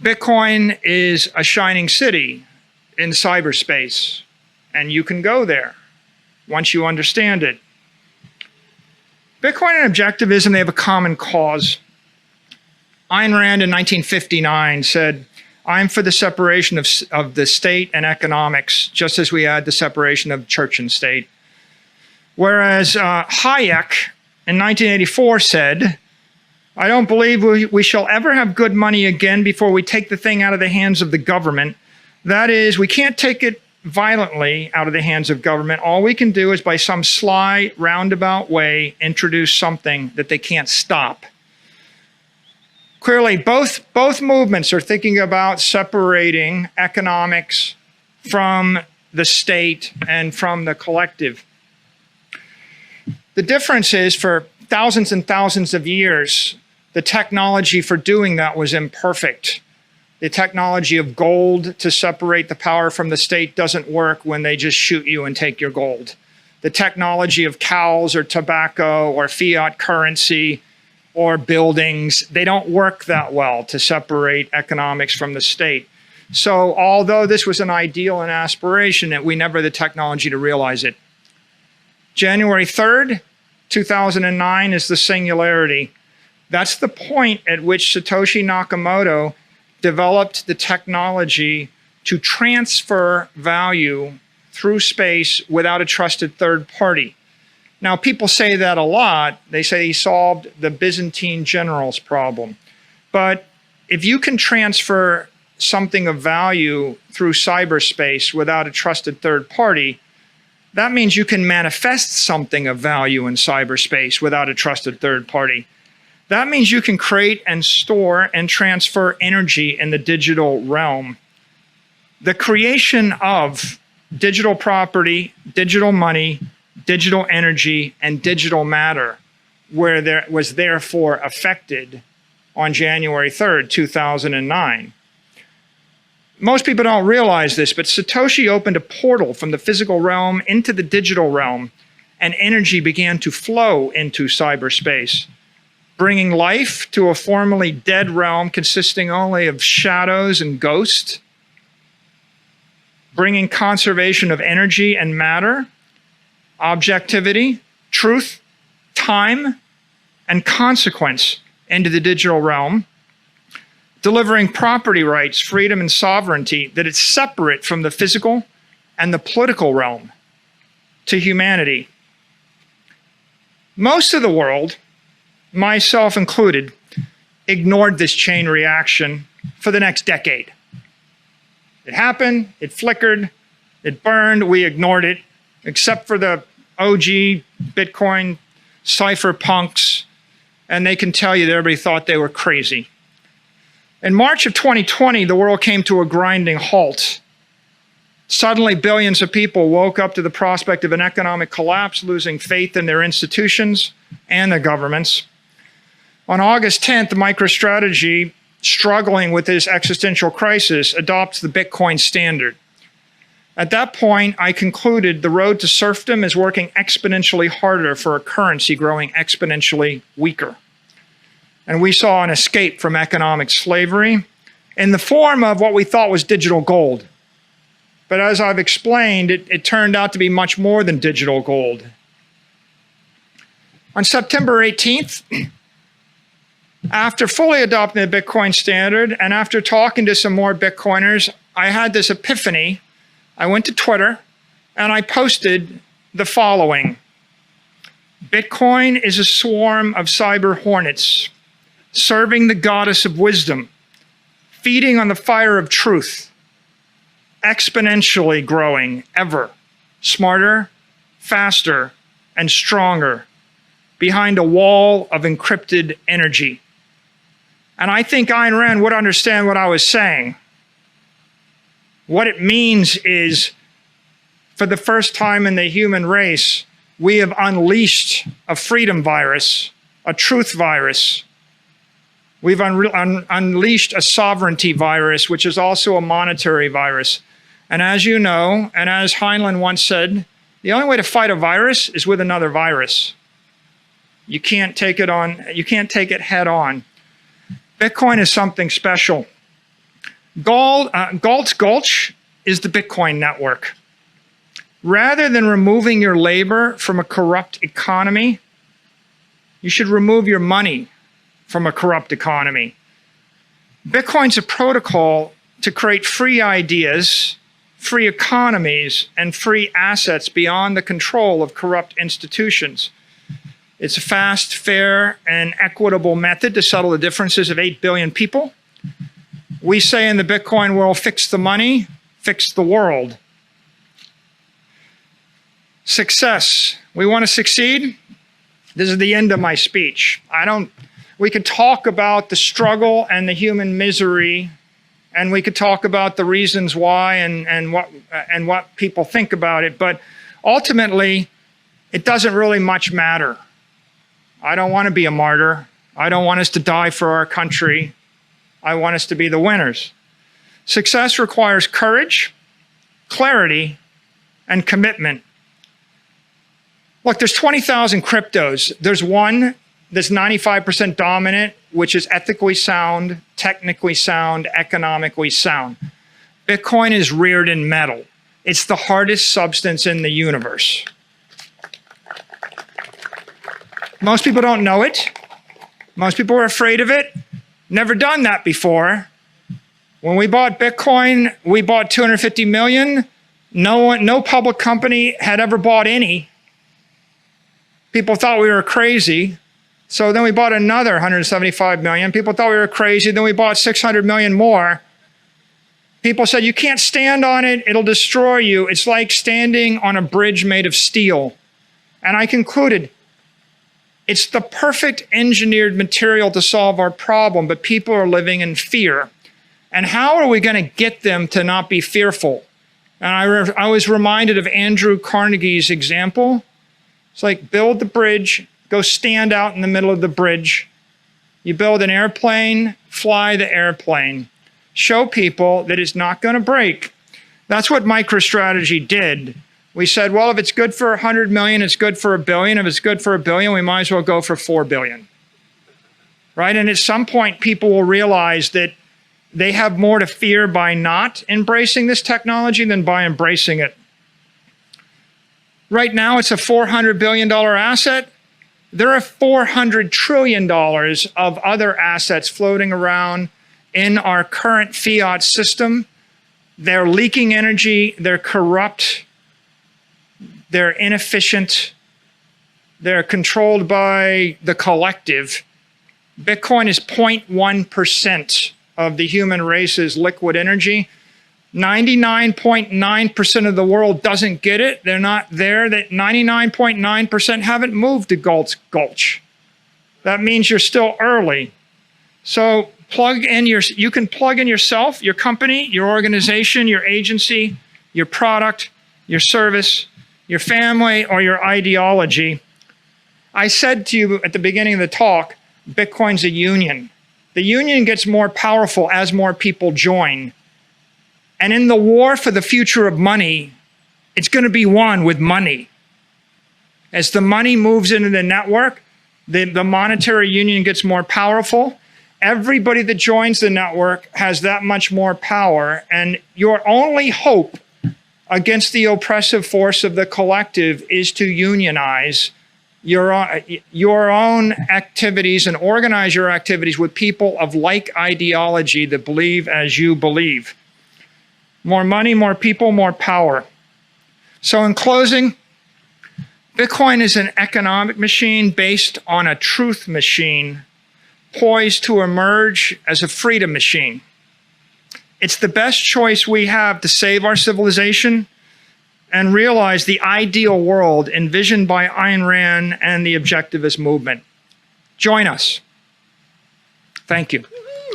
Bitcoin is a shining city in cyberspace, and you can go there once you understand it. Bitcoin and objectivism, they have a common cause. Ayn Rand in 1959 said, "I'm for the separation of the state and economics, just as we had the separation of church and state." Whereas Hayek in 1984 said, "I don't believe we shall ever have good money again before we take the thing out of the hands of the government. That is, we can't take it violently out of the hands of government. All we can do is by some sly, roundabout way introduce something that they can't stop." Clearly, both movements are thinking about separating economics from the state and from the collective. The difference is, for thousands and thousands of years, the technology for doing that was imperfect. The technology of gold to separate the power from the state doesn't work when they just shoot you and take your gold. The technology of cows or tobacco or fiat currency or buildings, they don't work that well to separate economics from the state. So although this was an ideal and aspiration, we never had the technology to realize it. January 3rd, 2009 is the singularity. That's the point at which Satoshi Nakamoto developed the technology to transfer value through space without a trusted third party. Now, people say that a lot. They say he solved the Byzantine generals problem. But if you can transfer something of value through cyberspace without a trusted third party, that means you can manifest something of value in cyberspace without a trusted third party. That means you can create and store and transfer energy in the digital realm. The creation of digital property, digital money, digital energy, and digital matter was therefore affected on January 3rd, 2009. Most people don't realize this, but Satoshi opened a portal from the physical realm into the digital realm, and energy began to flow into cyberspace, bringing life to a formerly dead realm consisting only of shadows and ghosts, bringing conservation of energy and matter, objectivity, truth, time, and consequence into the digital realm, delivering property rights, freedom, and sovereignty that is separate from the physical and the political realm to humanity. Most of the world, myself included, ignored this chain reaction for the next decade. It happened, it flickered, it burned, we ignored it, except for the OG Bitcoin cypherpunks, and they can tell you that everybody thought they were crazy. In March of 2020, the world came to a grinding halt. Suddenly, billions of people woke up to the prospect of an economic collapse, losing faith in their institutions and their governments. On August 10th, MicroStrategy, struggling with this existential crisis, adopts the Bitcoin standard. At that point, I concluded the road to serfdom is working exponentially harder for a currency growing exponentially weaker. And we saw an escape from economic slavery in the form of what we thought was digital gold. But as I've explained, it turned out to be much more than digital gold. On September 18th, after fully adopting the Bitcoin standard and after talking to some more Bitcoiners, I had this epiphany. I went to Twitter and I posted the following: Bitcoin is a swarm of cyber hornets, serving the goddess of wisdom, feeding on the fire of truth, exponentially growing ever, smarter, faster, and stronger, behind a wall of encrypted energy. And I think Ayn Rand would understand what I was saying. What it means is, for the first time in the human race, we have unleashed a freedom virus, a truth virus. We've unleashed a sovereignty virus, which is also a monetary virus. And as you know, and as Heinlein once said, the only way to fight a virus is with another virus. You can't take it head on. Bitcoin is something special. Galt's Gulch is the Bitcoin network. Rather than removing your labor from a corrupt economy, you should remove your money from a corrupt economy. Bitcoin's a protocol to create free ideas, free economies, and free assets beyond the control of corrupt institutions. It's a fast, fair, and equitable method to settle the differences of 8 billion people. We say in the Bitcoin world, fix the money, fix the world. Success. We want to succeed? This is the end of my speech. We could talk about the struggle and the human misery, and we could talk about the reasons why and what people think about it, but ultimately, it doesn't really much matter. I don't want to be a martyr. I don't want us to die for our country. I want us to be the winners. Success requires courage, clarity, and commitment. Look, there's 20,000 cryptos. There's one that's 95% dominant, which is ethically sound, technically sound, economically sound. Bitcoin is reared in metal. It's the hardest substance in the universe. Most people don't know it. Most people are afraid of it. Never done that before. When we bought Bitcoin, we bought 250 million. No public company had ever bought any. People thought we were crazy. So then we bought another 175 million. People thought we were crazy. Then we bought 600 million more. People said, you can't stand on it. It'll destroy you. It's like standing on a bridge made of steel. And I concluded, it's the perfect engineered material to solve our problem, but people are living in fear. And how are we going to get them to not be fearful? And I was reminded of Andrew Carnegie's example. It's like build the bridge, go stand out in the middle of the bridge. You build an airplane, fly the airplane. Show people that it's not going to break. That's what MicroStrategy did. We said, well, if it's good for 100 million, it's good for 1 billion. If it's good for 1 billion, we might as well go for 4 billion. Right? And at some point, people will realize that they have more to fear by not embracing this technology than by embracing it. Right now, it's a $400 billion asset. There are $400 trillion of other assets floating around in our current fiat system. They're leaking energy, they're corrupt, they're inefficient, they're controlled by the collective. Bitcoin is 0.1% of the human race's liquid energy. 99.9% of the world doesn't get it. They're not there. That 99.9% haven't moved to Galt's Gulch. That means you're still early. So you can plug in yourself, your company, your organization, your agency, your product, your service, your family, or your ideology. I said to you at the beginning of the talk, Bitcoin's a union. The union gets more powerful as more people join. And in the war for the future of money, it's going to be won with money. As the money moves into the network, the monetary union gets more powerful. Everybody that joins the network has that much more power. And your only hope against the oppressive force of the collective is to unionize your own activities and organize your activities with people of like ideology that believe as you believe. More money, more people, more power. So in closing, Bitcoin is an economic machine based on a truth machine, poised to emerge as a freedom machine. It's the best choice we have to save our civilization and realize the ideal world envisioned by Ayn Rand and the objectivist movement. Join us. Thank you.